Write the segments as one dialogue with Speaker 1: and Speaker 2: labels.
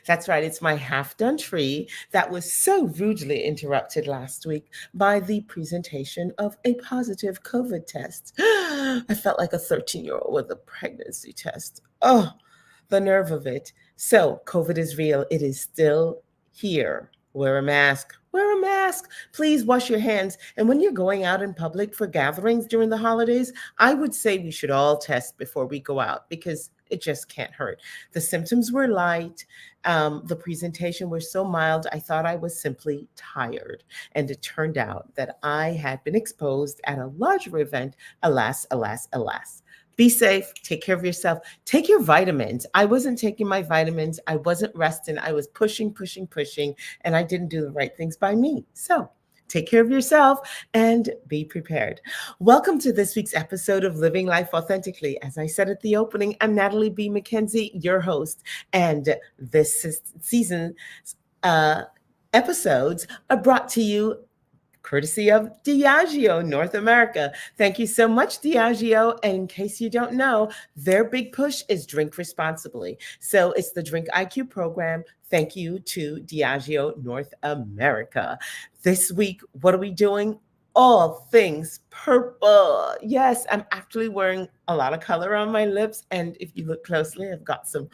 Speaker 1: That's right. It's my half-done tree that was so rudely interrupted last week by the presentation of a positive COVID test. I felt like a 13-year-old with a pregnancy test. Oh, the nerve of it. So, COVID is real. It is still here. Wear a mask. Wear a mask. Please wash your hands. And when you're going out in public for gatherings during the holidays, I would say we should all test before we go out because it just can't hurt. The symptoms were light. The presentation was so mild, I thought I was simply tired. And it turned out that I had been exposed at a larger event. Alas, alas, alas. Be safe, take care of yourself, take your vitamins. I wasn't taking my vitamins, I wasn't resting, I was pushing, pushing, pushing, and I didn't do the right things by me. So take care of yourself and be prepared. Welcome to this week's episode of Living Life Authentically. As I said at the opening, I'm Natalie B, McKenzie, your host, and this season's episodes are brought to you courtesy of Diageo North America. Thank you so much, Diageo. And in case you don't know, their big push is drink responsibly. So it's the Drink IQ program. Thank you to Diageo North America. This week, what are we doing? All things purple. Yes, I'm actually wearing a lot of color on my lips. And if you look closely, I've got some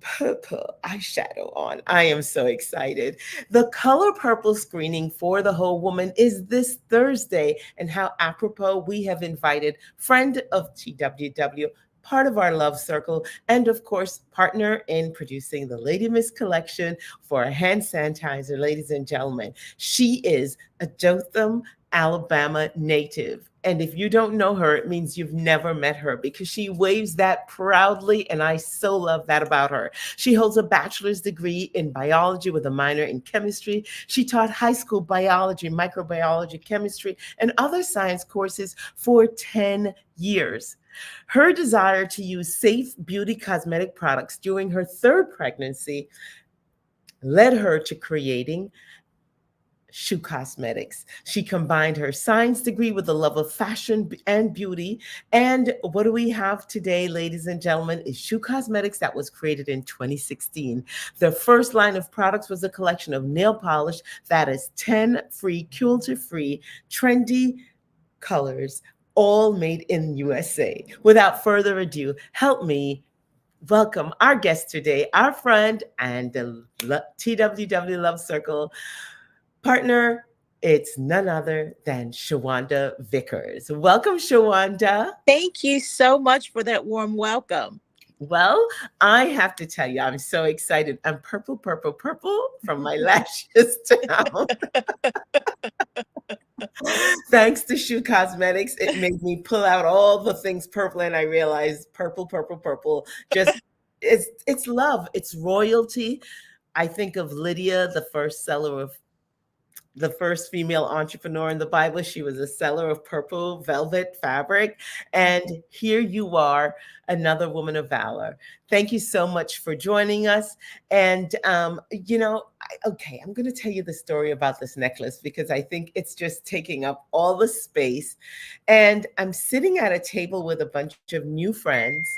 Speaker 1: purple eyeshadow on. I am so excited. The Color Purple screening for The Whole Woman is this Thursday, and how apropos we have invited friend of TWW, part of our love circle, and of course, partner in producing the Lady Miss collection for a hand sanitizer, ladies and gentlemen. She is a Jotham, Alabama native. And if you don't know her, it means you've never met her because she waves that proudly. And I so love that about her. She holds a bachelor's degree in biology with a minor in chemistry. She taught high school biology, microbiology, chemistry, and other science courses for 10 years. Her desire to use safe beauty cosmetic products during her third pregnancy led her to creating Shoe Cosmetics. She combined her science degree with a love of fashion and beauty. And what do we have today, ladies and gentlemen, is Shoe Cosmetics that was created in 2016. Their first line of products was a collection of nail polish that is 10 free, cruelty-free, trendy colors, all made in USA. Without further ado, help me welcome our guest today, our friend and the TWW Love Circle partner. It's none other than Shawanda Vickers. Welcome, Shawanda.
Speaker 2: Thank you so much for that warm welcome.
Speaker 1: Well, I have to tell you, I'm so excited. I'm purple, purple, purple from my lashes down. Thanks to Shoe Cosmetics, it made me pull out all the things purple, and I realized purple, purple, purple. Just it's love, it's royalty. I think of Lydia, the first female entrepreneur in the Bible. She was a seller of purple velvet fabric. And here you are, another woman of valor. Thank you so much for joining us. And, I'm going to tell you the story about this necklace because I think it's just taking up all the space. And I'm sitting at a table with a bunch of new friends,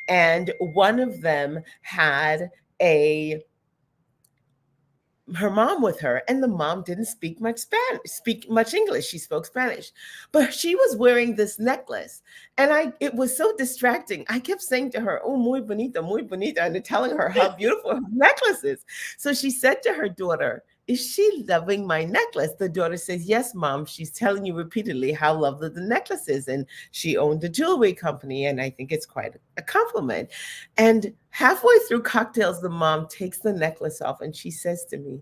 Speaker 1: and one of them had her mom with her, and the mom didn't speak much English. She spoke Spanish, but she was wearing this necklace, and it was so distracting. I kept saying to her, "Oh, muy bonita," and telling her how beautiful her necklace is. So she said to her daughter, "Is she loving my necklace?" The daughter says, "Yes, mom. She's telling you repeatedly how lovely the necklace is." And she owned a jewelry company, and I think it's quite a compliment. And halfway through cocktails, the mom takes the necklace off and she says to me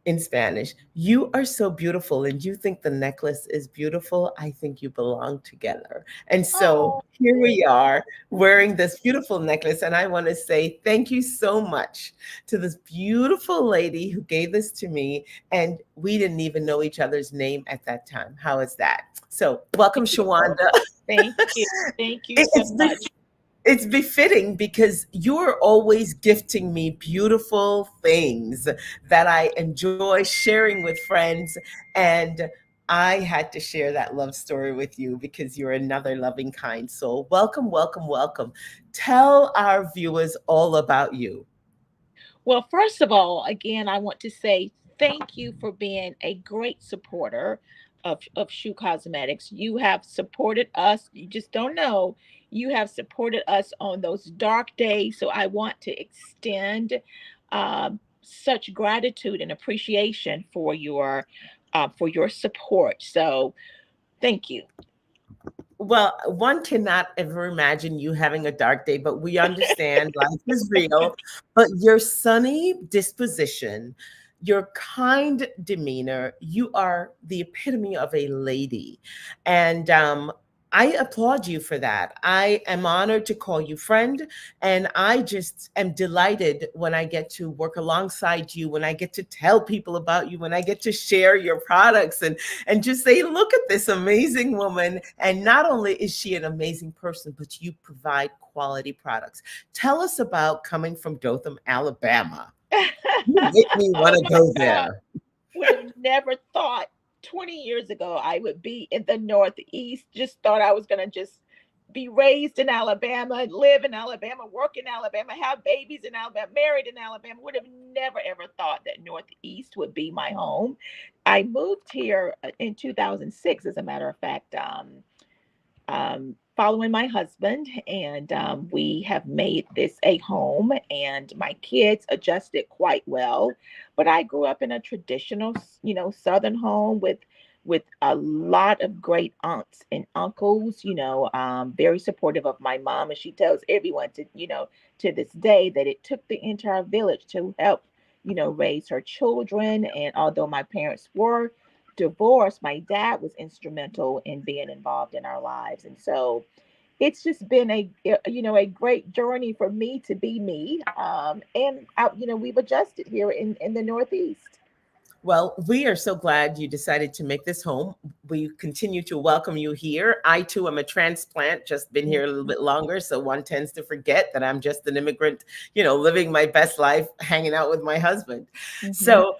Speaker 1: in Spanish, "You are so beautiful, and you think the necklace is beautiful. I think you belong together." And so
Speaker 2: Oh,
Speaker 1: here we are wearing this beautiful necklace. And I want to say thank you so much to this beautiful lady who gave this to me. And we didn't even know each other's name at that time. How is that? So welcome,
Speaker 2: beautiful.
Speaker 1: Shawanda.
Speaker 2: Thank you. Thank you so
Speaker 1: It's
Speaker 2: much.
Speaker 1: it's befitting because you're always gifting me beautiful things that I enjoy sharing with friends. And I had to share that love story with you because you're another loving, kind soul. Welcome, welcome, welcome. Tell our viewers all about you.
Speaker 2: Well, first of all, again, I want to say thank you for being a great supporter of Shoe Cosmetics. You have supported us. You just don't know. You have supported us on those dark days. So I want to extend such gratitude and appreciation for your support. So thank you.
Speaker 1: Well, one cannot ever imagine you having a dark day, but we understand life is real. But your sunny disposition, your kind demeanor, you are the epitome of a lady. And I applaud you for that. I am honored to call you friend. And I just am delighted when I get to work alongside you, when I get to tell people about you, when I get to share your products and just say, look at this amazing woman. And not only is she an amazing person, but you provide quality products. Tell us about coming from Dothan, Alabama. You make me want
Speaker 2: Oh
Speaker 1: to
Speaker 2: my
Speaker 1: go
Speaker 2: God.
Speaker 1: there.
Speaker 2: Would have never thought 20 years ago I would be in the Northeast. Just thought I was going to just be raised in Alabama, live in Alabama, work in Alabama, have babies in Alabama, married in Alabama. Would have never ever thought that Northeast would be my home. I moved here in 2006, as a matter of fact. Following my husband, and we have made this a home. And my kids adjusted quite well, but I grew up in a traditional, Southern home with a lot of great aunts and uncles. Very supportive of my mom, and she tells everyone to this day that it took the entire village to help raise her children. And although my parents were divorce, my dad was instrumental in being involved in our lives. And so it's just been a great journey for me to be me. And we've adjusted here in the Northeast.
Speaker 1: Well, we are so glad you decided to make this home. We continue to welcome you here. I too am a transplant, just been here a little bit longer. So one tends to forget that I'm just an immigrant, living my best life, hanging out with my husband.
Speaker 2: Mm-hmm.
Speaker 1: So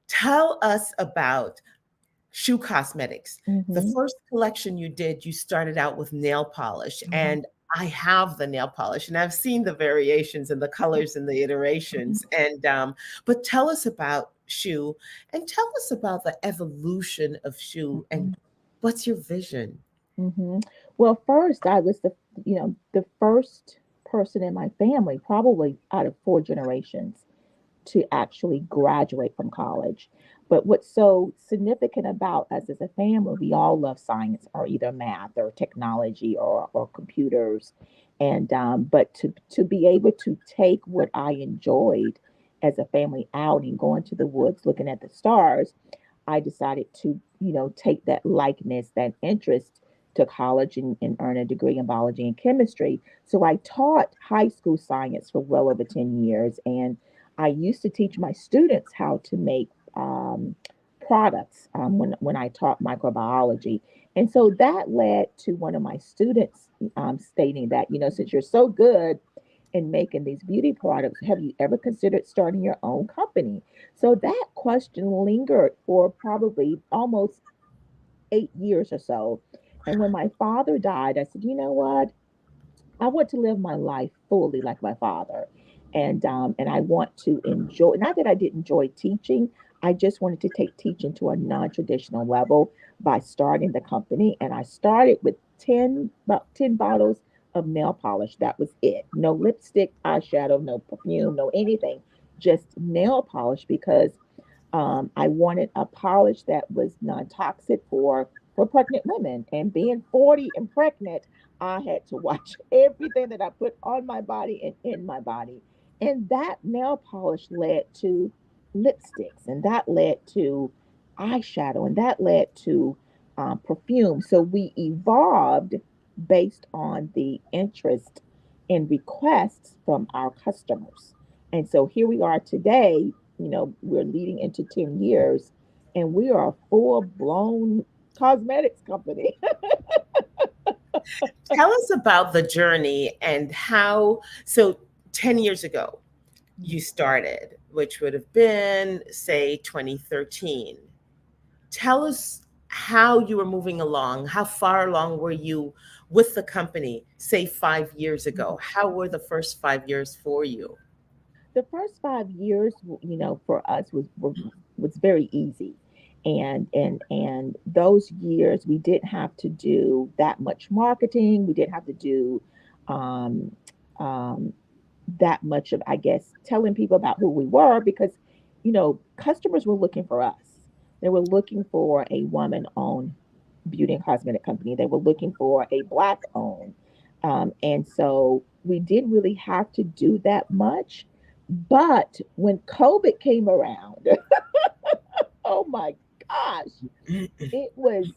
Speaker 1: tell us about Shoe Cosmetics. The
Speaker 2: Mm-hmm.
Speaker 1: first collection you did, you started out with nail polish.
Speaker 2: Mm-hmm.
Speaker 1: And I have the nail polish and I've seen the variations and the colors and the iterations. And but tell us about Shoe and tell us about the evolution of Shoe
Speaker 2: Mm-hmm.
Speaker 1: and what's your vision?
Speaker 2: Mm-hmm. Well, first, I was the first person in my family, probably out of four generations, to actually graduate from college. But what's so significant about us as a family, we all love science or either math or technology or computers. And but to be able to take what I enjoyed as a family outing, going to the woods, looking at the stars, I decided to, take that likeness, that interest to college and earn a degree in biology and chemistry. So I taught high school science for well over 10 years. And I used to teach my students how to make products when I taught microbiology. And so that led to one of my students stating that, since you're so good in making these beauty products, have you ever considered starting your own company? So that question lingered for probably almost 8 years or so. And when my father died, I said, you know what? I want to live my life fully like my father, and I want to enjoy. Not that I didn't enjoy teaching, I just wanted to take teaching to a non-traditional level by starting the company. And I started with about 10 bottles of nail polish. That was it. No lipstick, eyeshadow, no perfume, no anything. Just nail polish because I wanted a polish that was non-toxic for pregnant women. And being 40 and pregnant, I had to watch everything that I put on my body and in my body. And that nail polish led to lipsticks, and that led to eyeshadow, and that led to perfume. So we evolved based on the interest and requests from our customers. And so here we are today, we're leading into 10 years, and we are a full blown cosmetics company.
Speaker 1: Tell us about the journey and how, so 10 years ago, you started, which would have been, say, 2013. Tell us how you were moving along. How far along were you with the company, say 5 years ago? How were the first 5 years for you?
Speaker 2: the first 5 years, for us was very easy, and those years we didn't have to do that much marketing. We didn't have to do um, um, that much of, I guess, telling people about who we were, because customers were looking for us. They were looking for a woman-owned beauty and cosmetic company. They were looking for a black-owned, and so we didn't really have to do that much. But when COVID came around, oh my gosh, it was,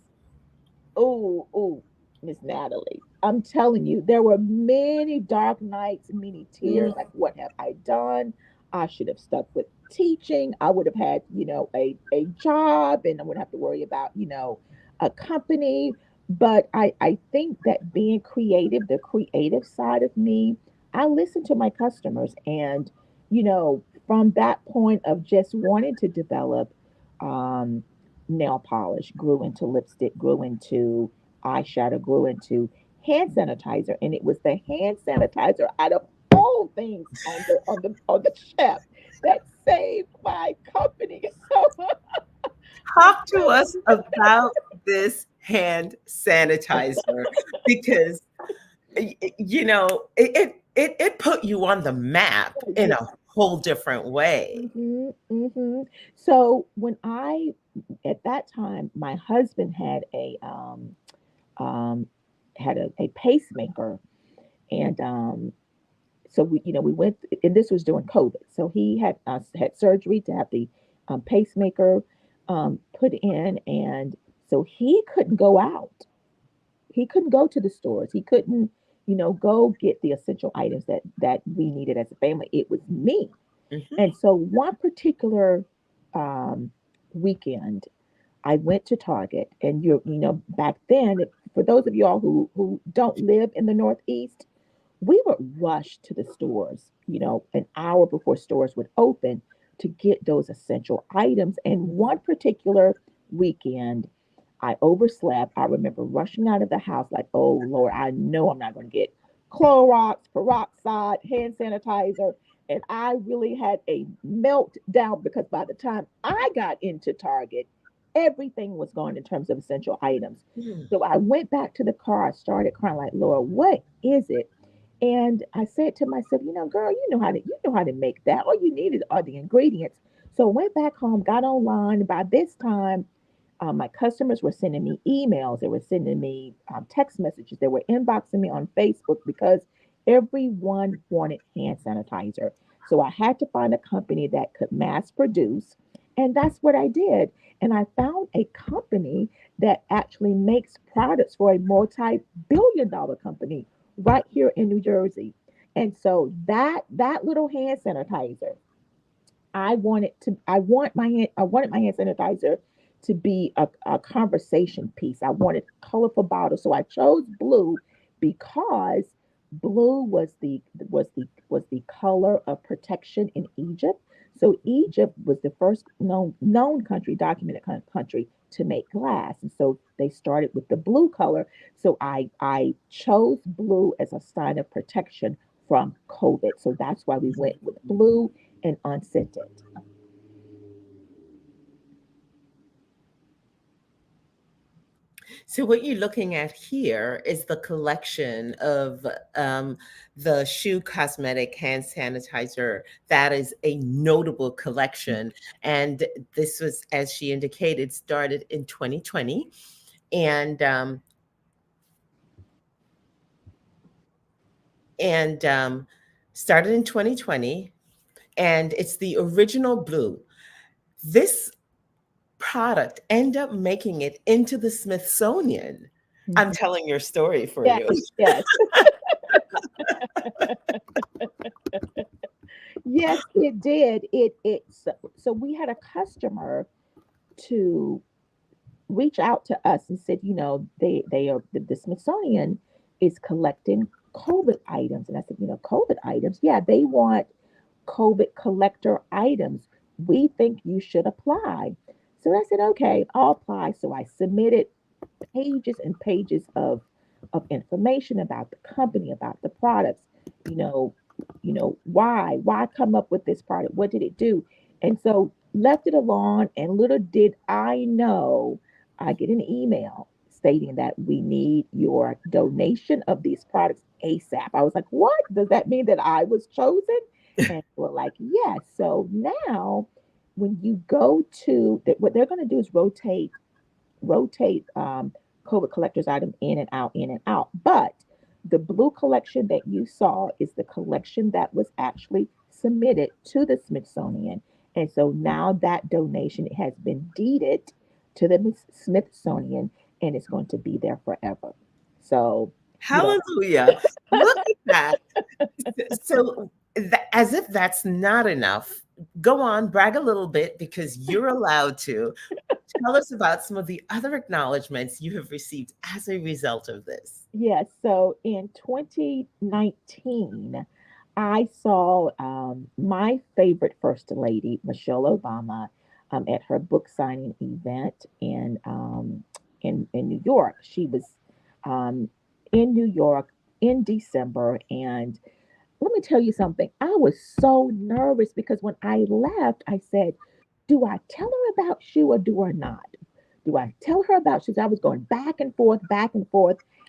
Speaker 2: oh, Miss Natalie. I'm telling you, there were many dark nights, many tears. Like, what have I done? I should have stuck with teaching. I would have had, a job, and I wouldn't have to worry about, a company. But I think that being creative, the creative side of me, I listen to my customers. And, from that point of just wanting to develop, um, nail polish, grew into lipstick, grew into eyeshadow, grew into hand sanitizer, and it was the hand sanitizer out of all things on the shelf that saved my company. So I'm
Speaker 1: Talk to
Speaker 2: telling
Speaker 1: us
Speaker 2: you,
Speaker 1: about this hand sanitizer because it put you on the map in
Speaker 2: yeah.
Speaker 1: a whole different way.
Speaker 2: So when I at that time, my husband um had a pacemaker, and so we went, and this was during COVID. So he had surgery to have the pacemaker put in, and so he couldn't go out. He couldn't go to the stores. He couldn't, go get the essential items that we needed as a family. It was me.
Speaker 1: Mhm.
Speaker 2: And so one particular um, weekend, I went to Target, and back then, for those of y'all who don't live in the Northeast, we would rush to the stores, an hour before stores would open to get those essential items. And one particular weekend, I overslept. I remember rushing out of the house like, oh Lord, I know I'm not going to get Clorox, peroxide, hand sanitizer. And I really had a meltdown, because by the time I got into Target, everything was gone in terms of essential items.
Speaker 1: Mm.
Speaker 2: So I went back to the car. I started crying like, Lord, what is it? And I said to myself, girl, you know how to make that. All you needed are the ingredients. So I went back home, got online. By this time, my customers were sending me emails. They were sending me text messages. They were inboxing me on Facebook, because everyone wanted hand sanitizer. So I had to find a company that could mass produce. And that's what I did. And I found a company that actually makes products for a multi-billion-dollar company right here in New Jersey. And so that little hand sanitizer, I wanted my hand sanitizer to be a conversation piece. I wanted colorful bottles. So I chose blue, because blue was the color of protection in Egypt. So Egypt was the first known country, documented country, to make glass. And so they started with the blue color. So I chose blue as a sign of protection from COVID. So that's why we went with blue and unscented.
Speaker 1: So what you're looking at here is the collection of um, the Shoe Cosmetic hand sanitizer. That is a notable collection, and this was, as she indicated, started in 2020, and and um, started in 2020, and it's the original blue. This product end up making it into the Smithsonian. I'm
Speaker 2: Mhm.
Speaker 1: telling your story for
Speaker 2: Yes,
Speaker 1: you.
Speaker 2: yes, yes, it did. So we had a customer to reach out to us and said, they are the Smithsonian is collecting COVID items. And I said, COVID items? Yeah, they want COVID collector items. We think you should apply. So I said, okay, I'll apply. So I submitted pages and pages of information about the company, about the products. You know, why come up with this product? What did it do? And so left it alone. And little did I know, I get an email stating that we need your donation of these products ASAP. I was like, what? Does that mean that I was chosen? And we're like, yes. So now when you go to what they're going to do is rotate COVID collectors item in and out, in and out. But the blue collection that you saw is the collection that was actually submitted to the Smithsonian. And so now that donation has been deeded to the Smithsonian and it's going to be there forever. So, you know,
Speaker 1: Hallelujah. Look at that. So, as if that's not enough, go on, brag a little bit because you're allowed to. Tell us about some of the other acknowledgments you have received as a result of this.
Speaker 2: yes. So in 2019, I saw my favorite First Lady, Michelle Obama, at her book signing event in New York. She was um, in New York in December, and let me tell you something. I was so nervous because when I left, I said, "Do I tell her about you or do I not? Do I tell her about you?" So I was going back and forth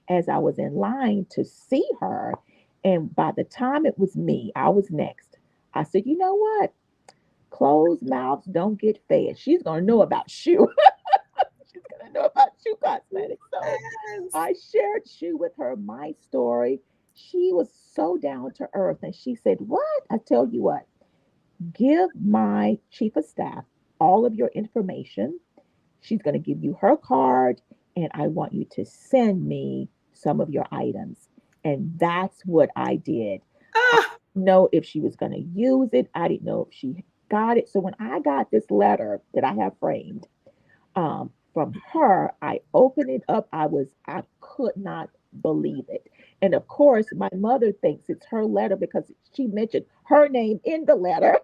Speaker 2: as I was in line to see her. And by the time it was me, I was next. I said, "You know what? Closed mouths don't get fed. She's going to know about shoe. She's going to know about shoe cosmetics." So
Speaker 1: Yes.
Speaker 2: I shared shoe with her, my story. She was so down to earth. And she said, "What? I tell you what, give my chief of staff all of your information. She's going to give you her card, and I want you to send me some of your items." And that's what I did. I
Speaker 1: Ah,
Speaker 2: didn't know if she was going to use it. I didn't know if she got it. So when I got this letter that I have framed from her, I opened it up. I could not believe it. And of course, my mother thinks it's her letter because she mentioned her name in the letter.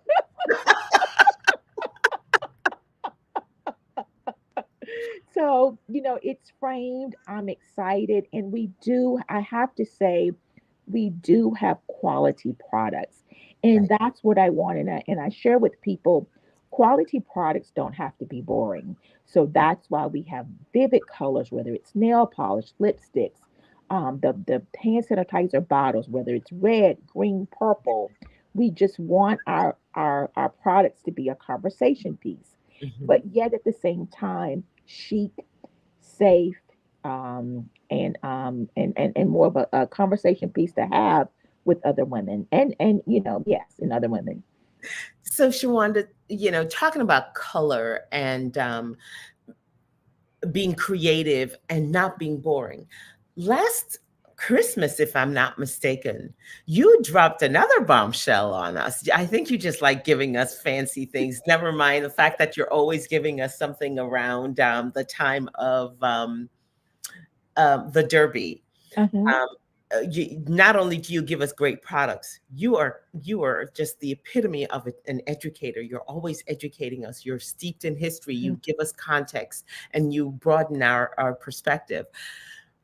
Speaker 2: So, it's framed. I'm excited. And I have to say, we do have quality products. And
Speaker 1: right.
Speaker 2: that's what I want. And I share with people, quality products don't have to be boring. So that's why we have vivid colors, whether it's nail polish, lipsticks, the hand sanitizer bottles, whether it's red, green, purple. We just want our products to be a conversation piece,
Speaker 1: Mhm.
Speaker 2: but yet at the same time, chic, safe, and more of a conversation piece to have with other women, and yes, and other women.
Speaker 1: So, Shawanda, talking about color and being creative and not being boring. Last Christmas, if I'm not mistaken, you dropped another bombshell on us. I think you just like giving us fancy things. Never mind the fact that you're always giving us something around the time of the Derby.
Speaker 2: Uh-huh.
Speaker 1: Um, not only do you give us great products, you are just the epitome of an educator. You're always educating us. You're steeped in history. You give us context and you broaden our perspective.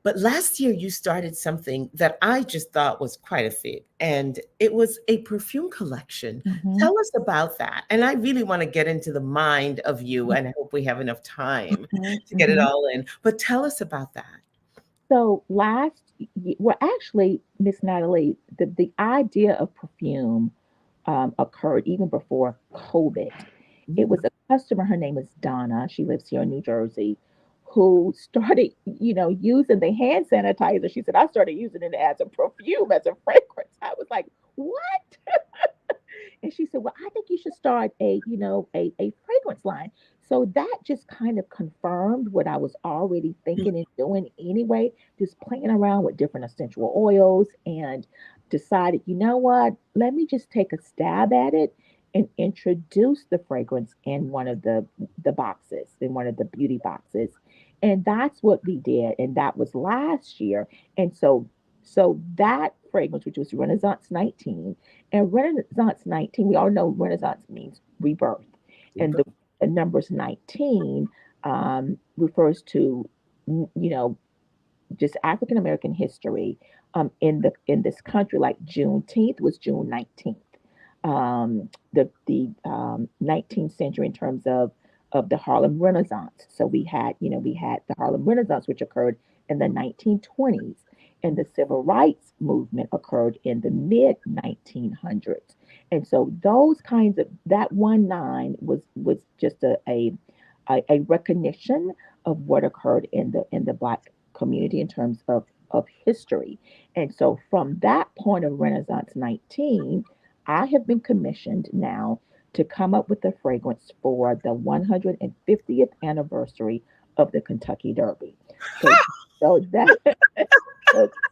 Speaker 1: But last year you started something that I just thought was quite a feat, and it was a perfume collection.
Speaker 2: Mm-hmm.
Speaker 1: Tell us about that. And I really want to get into the mind of you, and I hope we have enough time to get it
Speaker 2: Hmm.
Speaker 1: all in. But tell us about that.
Speaker 2: So well, actually, Miss Natalie, the idea of perfume occurred even before COVID. It was
Speaker 1: Mhm.
Speaker 2: a customer, her name is Donna. She lives here in New Jersey, who started, using the hand sanitizer. She said, "I started using it as a perfume, as a fragrance." I was like, "What?" And she said, "Well, I think you should start a fragrance line." So that just kind of confirmed what I was already thinking and doing anyway, just playing around with different essential oils, and decided, you know what, let me just take a stab at it and introduce the fragrance in one of the boxes, in one of the beauty boxes. And that's what we did. And that was last year. And so that fragrance, which was Renaissance 19, and Renaissance 19, we all know Renaissance means rebirth. And the numbers 19 refers to, just African American history, in this country. Like Juneteenth was June 19th. The 19th century in terms of the Harlem Renaissance. So we had the Harlem Renaissance, which occurred in the 1920s, and the Civil Rights Movement occurred in the mid 1900s. And so those kinds of that 1/9 was just a recognition of what occurred in the Black community in terms of history. And so from that point of Renaissance 19, I have been commissioned now to come up with a fragrance for the 150th anniversary of the Kentucky Derby. So so that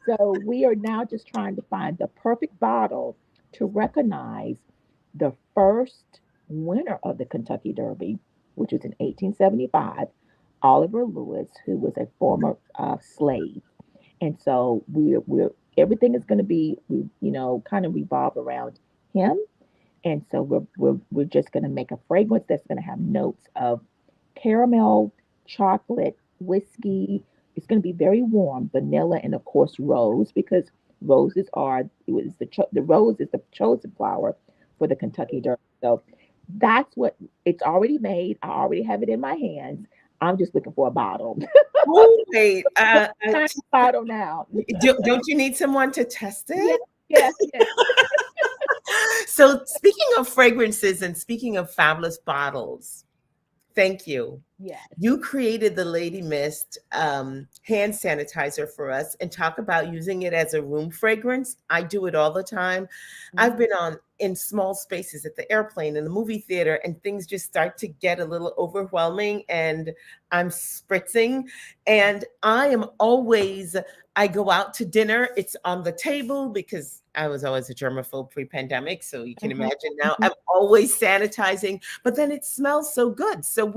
Speaker 2: so we are now just trying to find the perfect bottle to recognize the first winner of the Kentucky Derby, which was in 1875, Oliver Lewis, who was a former slave. And so we're everything is going to be kind of revolve around him. And so we're just going to make a fragrance that's going to have notes of caramel, chocolate, whiskey. It's going to be very warm, vanilla, and of course rose, because the rose is the chosen flower for the Kentucky Derby. So that's what it's already made. I already have it in my hands. I'm just looking for a bottle.
Speaker 1: Oh, wait.
Speaker 2: Find a bottle now.
Speaker 1: Don't you need someone to test
Speaker 2: Yes,
Speaker 1: it?
Speaker 2: yes, yes.
Speaker 1: So, speaking of fragrances and speaking of fabulous bottles, thank you.
Speaker 2: Yes.
Speaker 1: You created the Lady Mist hand sanitizer for us and talk about using it as a room fragrance. I do it all the time. I've
Speaker 2: Mhm.
Speaker 1: been in small spaces at the airplane, in the movie theater, and things just start to get a little overwhelming and I'm spritzing. And I go out to dinner, it's on the table because I was always a germaphobe pre-pandemic. So you can
Speaker 2: Mhm.
Speaker 1: imagine now
Speaker 2: Mhm.
Speaker 1: I'm always sanitizing, but then it smells so good. So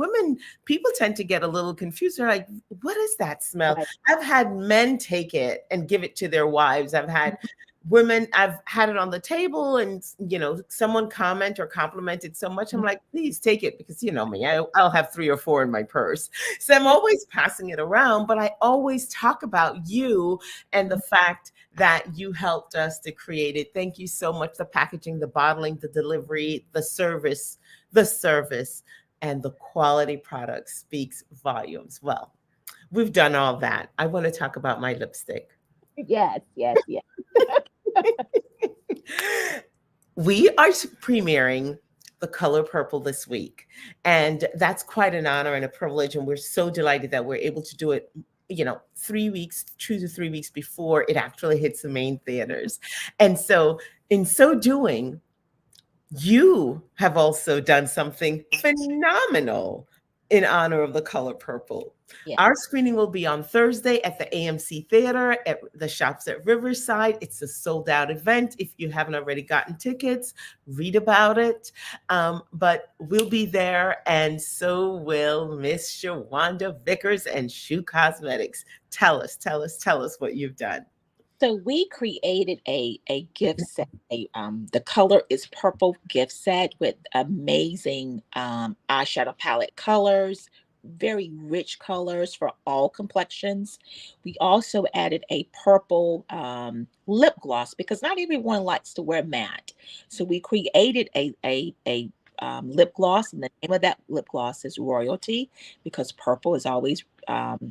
Speaker 1: people tend to get a little confused. They're like, what is that smell?
Speaker 2: Right.
Speaker 1: I've had men take it and give it to their wives. I've had it on the table and, someone comment or complimented so much. I'm
Speaker 2: Mhm.
Speaker 1: like, please take it because you know me, I'll have 3 or 4 in my purse. So I'm always passing it around, but I always talk about you and the fact that you helped us to create it. Thank you so much. The packaging, the bottling, the delivery, the service and the quality product speaks volumes. Well, we've done all that. I want to talk about my lipstick.
Speaker 2: Yes, yes, yes.
Speaker 1: We are premiering The Color Purple this week. And that's quite an honor and a privilege. And we're so delighted that we're able to do it, 3 weeks, 2 to 3 weeks before it actually hits the main theaters. And so, in so doing, you have also done something phenomenal in honor of The Color Purple.
Speaker 2: Yeah.
Speaker 1: Our screening will be on Thursday at the AMC Theater at the Shops at Riverside. It's a sold out event. If you haven't already gotten tickets, read about it. But we'll be there, and so will Miss Shawanda Vickers and Shoe Cosmetics. Tell us what you've done.
Speaker 2: So we created a gift set. The color is purple gift set with amazing eyeshadow palette colors, very rich colors for all complexions. We also added a purple lip gloss because not everyone likes to wear matte. So we created a lip gloss, and the name of that lip gloss is Royalty because purple is always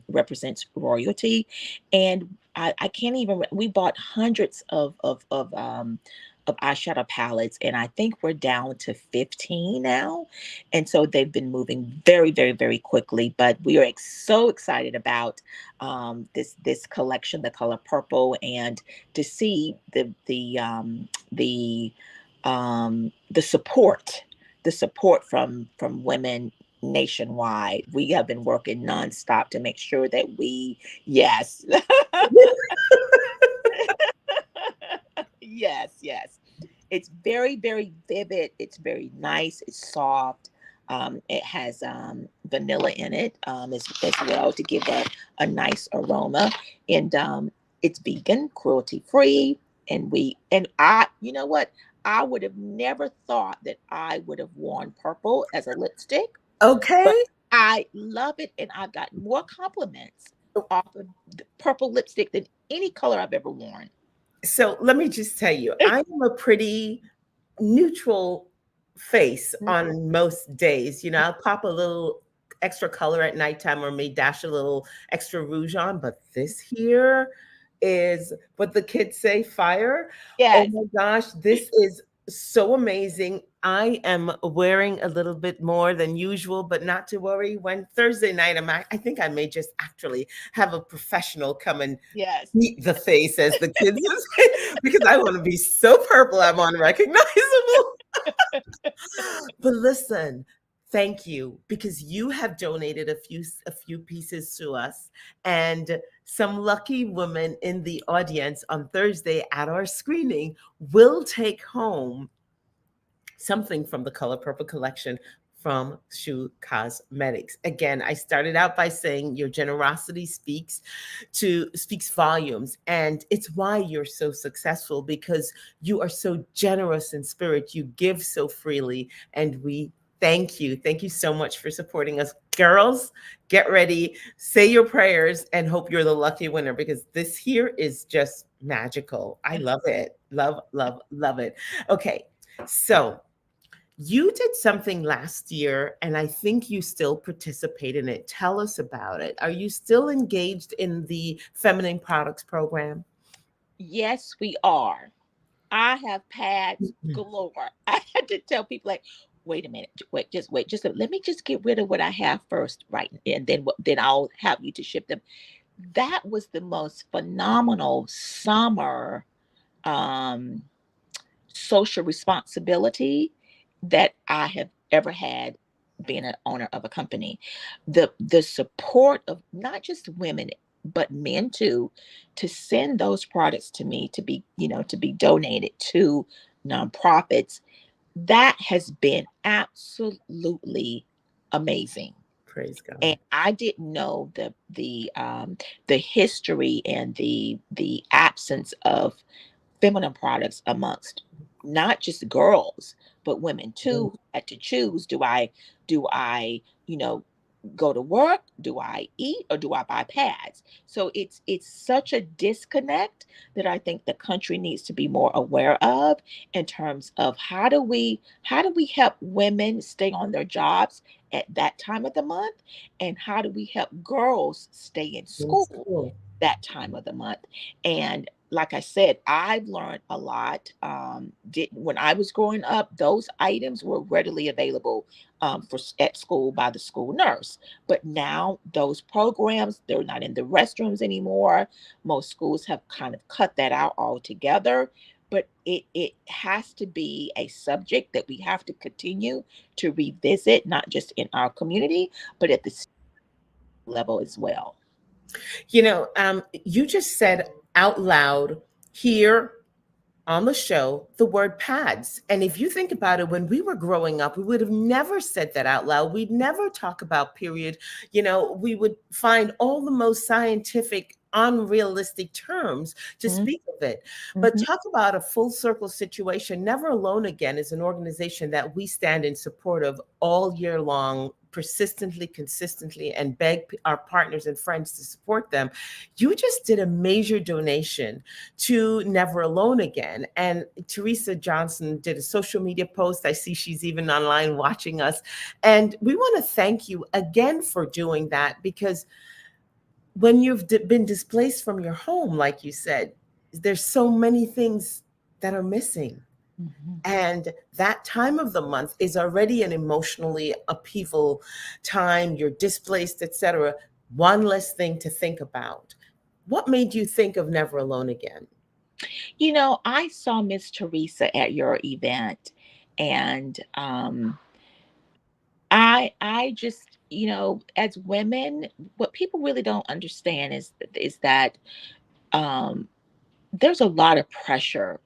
Speaker 2: represents royalty. And I can't even. We bought hundreds of eyeshadow palettes, and I think we're down to 15 now. And so they've been moving very, very, very quickly. But we are so excited about this collection, the color purple, and to see the support, from women nationwide. We have been working nonstop to make sure that yes. Yes, yes. It's very, very vivid. It's very nice. It's soft. It has vanilla in it as well to give a nice aroma. And it's vegan, cruelty free. You know what? I would have never thought that I would have worn purple as a lipstick, but
Speaker 1: Okay.
Speaker 2: I love it. And I've gotten more compliments off of the purple lipstick than any color I've ever worn.
Speaker 1: So let me just tell you, I am a pretty neutral face on most days. You know, I'll pop a little extra color at nighttime or may dash a little extra rouge on, but this here is what the kids say fire. Oh
Speaker 2: Yes.
Speaker 1: my gosh, this is so amazing. I am wearing a little bit more than usual, but not to worry. When Thursday night, I think I may just actually have a professional come and
Speaker 2: Yes.
Speaker 1: eat the face, as the kids would say, because I want to be so purple I'm unrecognizable. But listen, thank you, because you have donated a few pieces to us, and some lucky women in the audience on Thursday at our screening will take home something from the Color Purple collection from Shoe Cosmetics. Again, I started out by saying your generosity speaks volumes, and it's why you're so successful, because you are so generous in spirit. You give so freely, and we thank you. Thank you so much for supporting us. Girls, get ready, say your prayers, and hope you're the lucky winner, because this here is just magical. I love it. Love, love, love it. Okay. So, you did something last year, and I think you still participate in it. Tell us about it. Are you still engaged in the Feminine Products Program?
Speaker 2: Yes, we are. I have pads galore. I had to tell people like, wait a minute, wait, let me just get rid of what I have first, right? And then then I'll have you to ship them. That was the most phenomenal summer um social responsibility that I have ever had being an owner of a company. The support of not just women but men too, to send those products to me to be, to be donated to nonprofits, that has been absolutely amazing.
Speaker 1: Praise
Speaker 2: And
Speaker 1: God.
Speaker 2: I didn't know the history and the absence of feminine products amongst not just girls but women too, who had to choose, do I go to work, do I eat, or do I buy pads? So it's such a disconnect that I think the country needs to be more aware of, in terms of how do we help women stay on their jobs at that time of the month, and how do we help girls stay in
Speaker 1: That's
Speaker 2: school
Speaker 1: cool.
Speaker 2: that time of the month. And like I said, I've learned a lot. When I was growing up, those items were readily available at school by the school nurse. But now those programs, they're not in the restrooms anymore. Most schools have kind of cut that out altogether. But it has to be a subject that we have to continue to revisit, not just in our community, but at the level as well.
Speaker 1: You just said out loud here on the show the word pads. And if you think about it, when we were growing up, we would have never said that out loud. We'd never talk about period. We would find all the most scientific, unrealistic terms to speak of it. But
Speaker 2: Mm-hmm.
Speaker 1: talk about a full circle situation. Never Alone Again is an organization that we stand in support of all year long, persistently, consistently, and beg our partners and friends to support them. You just did a major donation to Never Alone Again. And Teresa Johnson did a social media post. I see she's even online watching us. And we want to thank you again for doing that, because when you've been displaced from your home, like you said, there's so many things that are missing.
Speaker 2: Mm-hmm.
Speaker 1: And that time of the month is already an emotionally upheaval time. You're displaced, etc. One less thing to think about. What made you think of Never Alone Again?
Speaker 2: I saw Miss Teresa at your event, and I just, as women, what people really don't understand is that um, there's a lot of pressure.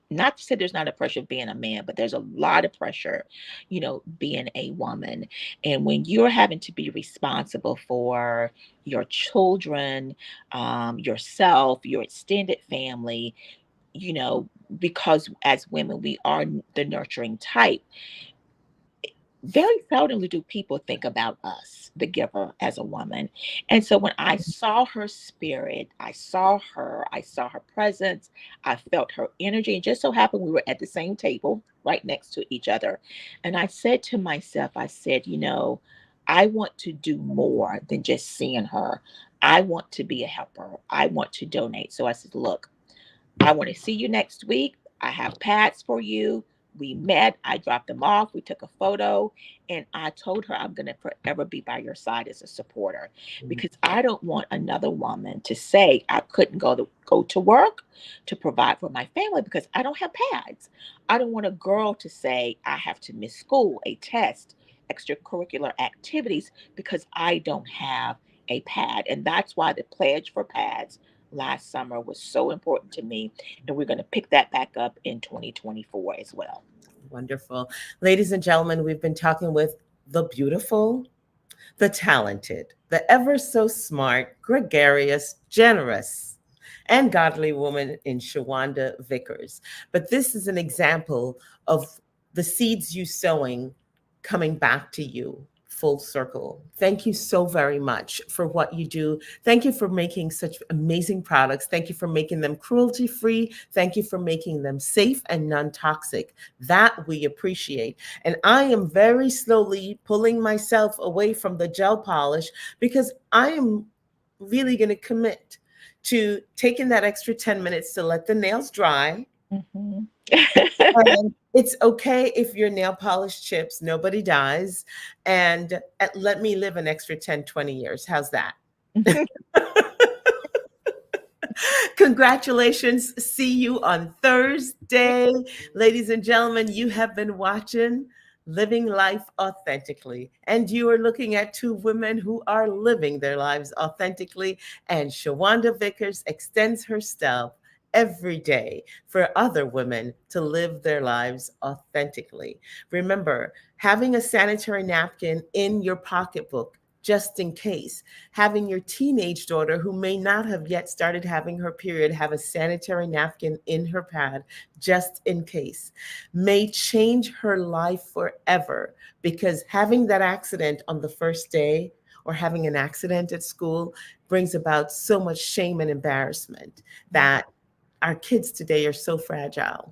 Speaker 2: Not to say there's not a pressure of being a man, but there's a lot of pressure, being a woman. And when you're having to be responsible for your children, yourself, your extended family, you know, because as women, we are the nurturing type. very seldomly do people think about us, the giver, as a woman. And so when I saw her spirit, I saw her presence, I felt her energy. And just so happened we were at the same table right next to each other. And I said to myself, I said, I want to do more than just seeing her. I want to be a helper. I want to donate. So I said, look, I want to see you next week. I have pads for you. We met. I dropped them off. We took a photo. And I told her I'm going to forever be by your side as a supporter because I don't want another woman to say I couldn't go to work to provide for my family because I don't have pads. I don't want a girl to say I have to miss school, a test, extracurricular activities because I don't have a pad. And that's why the pledge for pads last summer was so important to me. And we're going to pick that back up in 2024 as well.
Speaker 1: Wonderful. Ladies and gentlemen, we've been talking with the beautiful, the talented, the ever so smart, gregarious, generous, and godly woman in Shawanda Vickers. But this is an example of the seeds you sowing coming back to you full circle. Thank you so very much for what you do. Thank you for making such amazing products. Thank you for making them cruelty free. Thank you for making them safe and non-toxic. That we appreciate. And I am very slowly pulling myself away from the gel polish because I am really going to commit to taking that extra 10 minutes to let the nails dry.
Speaker 2: Mhm.
Speaker 1: And it's okay if your nail polish chips, nobody dies. And let me live an extra 10, 20 years. How's that? Congratulations. See you on Thursday. Ladies and gentlemen, you have been watching Living Life Authentically. And you are looking at two women who are living their lives authentically. And Shawanda Vickers extends herself every day for other women to live their lives authentically. Remember, having a sanitary napkin in your pocketbook just in case, having your teenage daughter who may not have yet started having her period have a sanitary napkin in her pad just in case may change her life forever, because having that accident on the first day or having an accident at school brings about so much shame and embarrassment that our kids today are so fragile.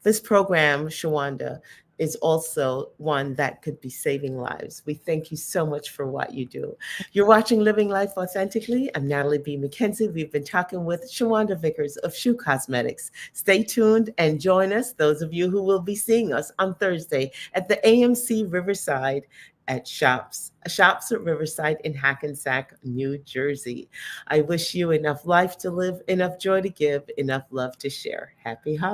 Speaker 1: This program, Shawanda, is also one that could be saving lives. We thank you so much for what you do. You're watching Living Life Authentically. I'm Natalie B. McKenzie. We've been talking with Shawanda Vickers of Shoe Cosmetics. Stay tuned and join us, those of you who will be seeing us on Thursday at the AMC Riverside at Shops at Riverside in Hackensack, New Jersey. I wish you enough life to live, enough joy to give, enough love to share. Happy holidays.